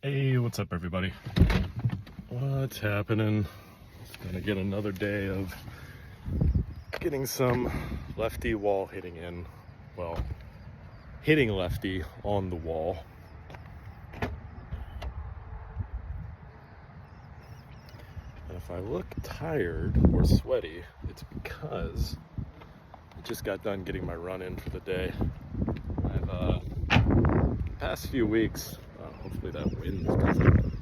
Hey, what's up, everybody? What's happening? Gonna get another day of getting some lefty wall hitting in. Well, hitting lefty on the wall. And if I look tired or sweaty, it's because I just got done getting my run in for the day. I've the past few weeks, hopefully that wind doesn't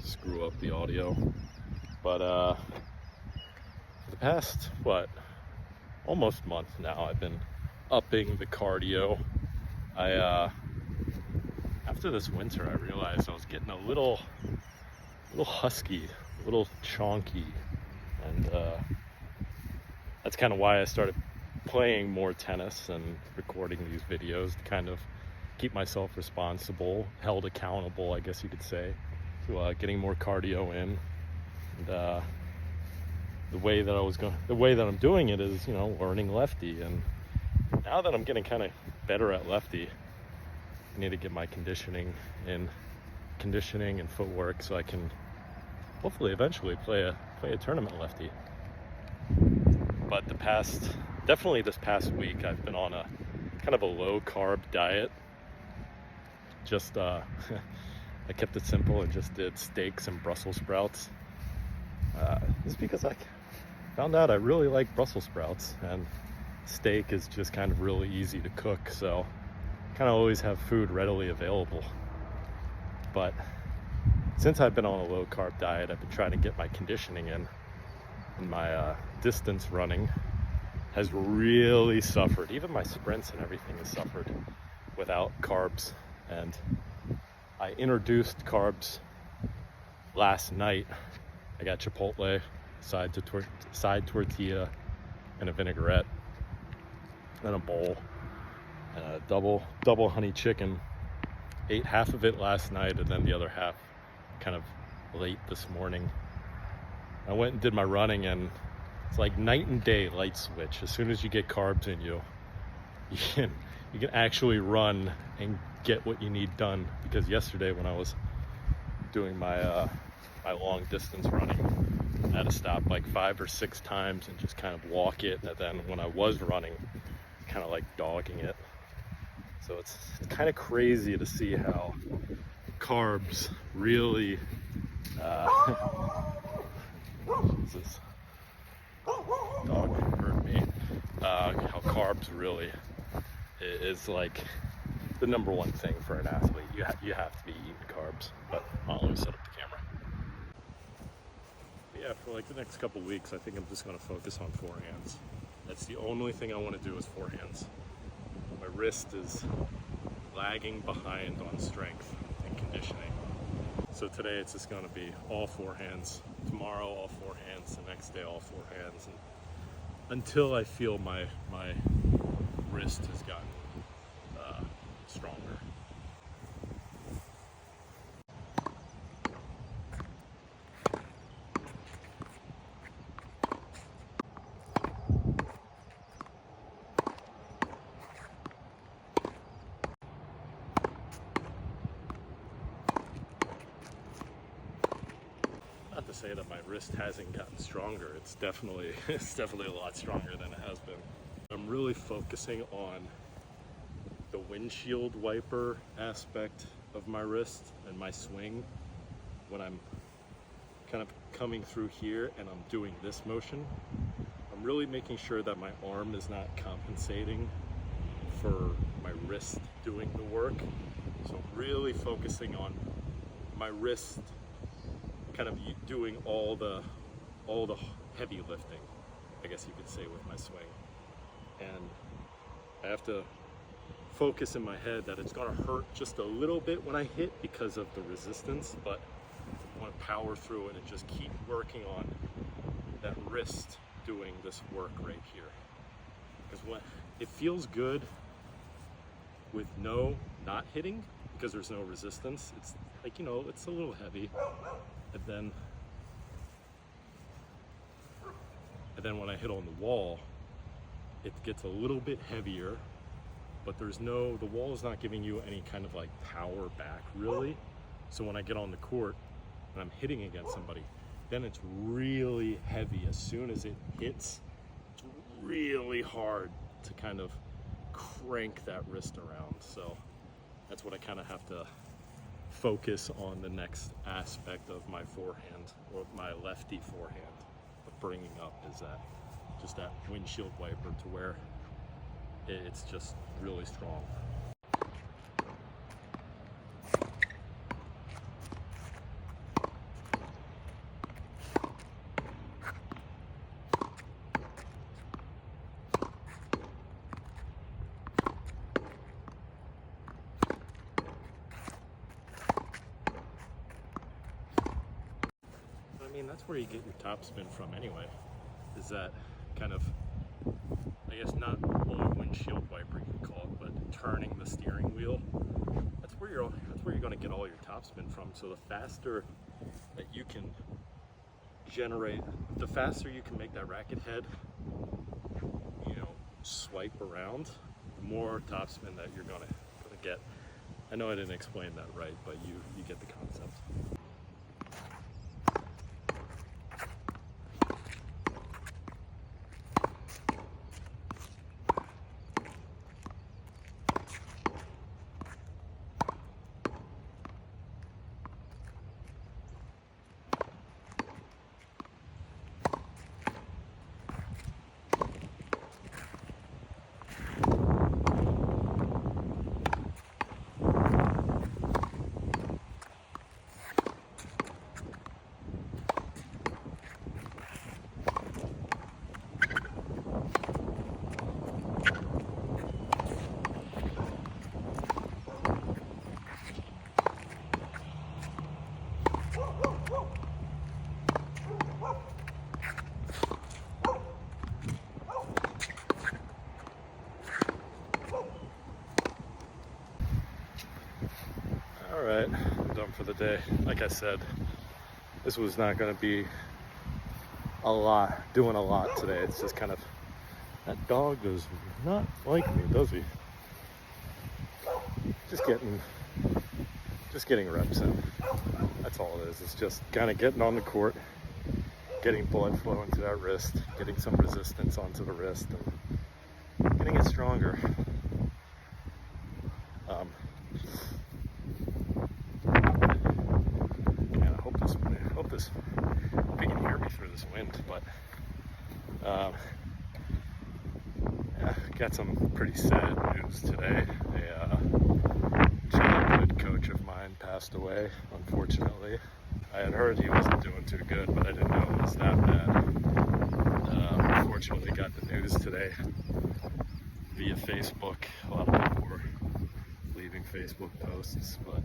screw up the audio, but for the past almost month now, I've been upping the cardio. After this winter, I realized I was getting a little husky, a little chonky, and that's kind of why I started playing more tennis and recording these videos to kind of keep myself responsible, held accountable, I guess you could say, to getting more cardio in. And the way that I'm doing it is, learning lefty. And now that I'm getting kind of better at lefty, I need to get my conditioning and footwork so I can hopefully eventually play a tournament lefty. But definitely this past week, I've been on a kind of a low carb diet. Just I kept it simple and just did steaks and Brussels sprouts. It's because I found out I really like Brussels sprouts, and steak is just kind of really easy to cook, so kind of always have food readily available. But since I've been on a low carb diet, I've been trying to get my conditioning in, and my distance running has really suffered. Even my sprints and everything has suffered without carbs. And I introduced carbs last night. I got Chipotle, side tortilla, and a vinaigrette, and a bowl, and a double honey chicken. Ate half of it last night, and then the other half kind of late this morning. I went and did my running, and it's like night and day light switch. As soon as you get carbs in you can actually run and get what you need done. Because yesterday when I was doing my long distance running, I had to stop like 5 or 6 times and just kind of walk it. And then when I was running, kind of like dogging it. So it's kind of crazy to see how carbs really Jesus, dog hurt me. How carbs really is like the number one thing for an athlete. You have to be eating carbs. But I'll let me set up the camera. Yeah, for like the next couple weeks, I think I'm just going to focus on forehands. That's the only thing I want to do is forehands. My wrist is lagging behind on strength and conditioning. So today it's just going to be all forehands. Tomorrow all forehands. The next day all forehands. And until I feel my wrist has gotten stronger. Not to say that my wrist hasn't gotten stronger. It's definitely a lot stronger than it has been. I'm really focusing on the windshield wiper aspect of my wrist and my swing when I'm kind of coming through here and I'm doing this motion. I'm really making sure that my arm is not compensating for my wrist doing the work. So I'm really focusing on my wrist kind of doing all the heavy lifting, I guess you could say, with my swing. And I have to focus in my head that it's gonna hurt just a little bit when I hit because of the resistance, but I want to power through it and just keep working on that wrist doing this work right here. Because when it feels good with not hitting, because there's no resistance, it's like, it's a little heavy. And then when I hit on the wall, it gets a little bit heavier, but the wall is not giving you any kind of like power back really. So when I get on the court and I'm hitting against somebody, then it's really heavy. As soon as it hits, it's really hard to kind of crank that wrist around. So that's what I kind of have to focus on the next aspect of my forehand, or my lefty forehand, of bringing up, is that just that windshield wiper to where it's just really strong. I mean, that's where you get your topspin from anyway, is that kind of, I guess not blowing windshield wiper you can call it, but turning the steering wheel. That's where you're going to get all your topspin from. So the faster that you can generate, the faster you can make that racket head, you know, swipe around, the more topspin that you're gonna get. I know I didn't explain that right, but you get the concept. All right, I'm done for the day. Like I said, this was not going to be doing a lot today. It's just kind of, that dog does not like me, does he? Just getting reps in. That's all it is. It's just kind of getting on the court, getting blood flow into that wrist, getting some resistance onto the wrist, and getting it stronger. Hope you can hear me through this wind, but yeah, got some pretty sad news today. A childhood coach of mine passed away, unfortunately. I had heard he wasn't doing too good, but I didn't know it was that bad. Unfortunately, got the news today via Facebook. A lot of people were leaving Facebook posts, but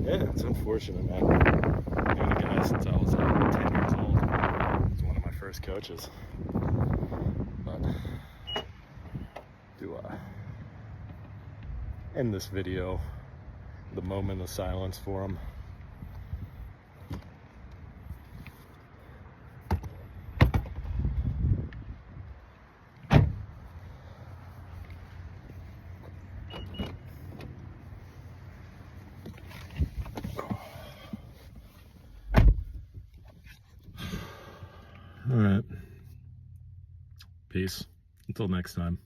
yeah, it's unfortunate, man. Known the guy since I was 10 years old. He was one of my first coaches. But to end this video, the moment of silence for him. All right. Peace. Until next time.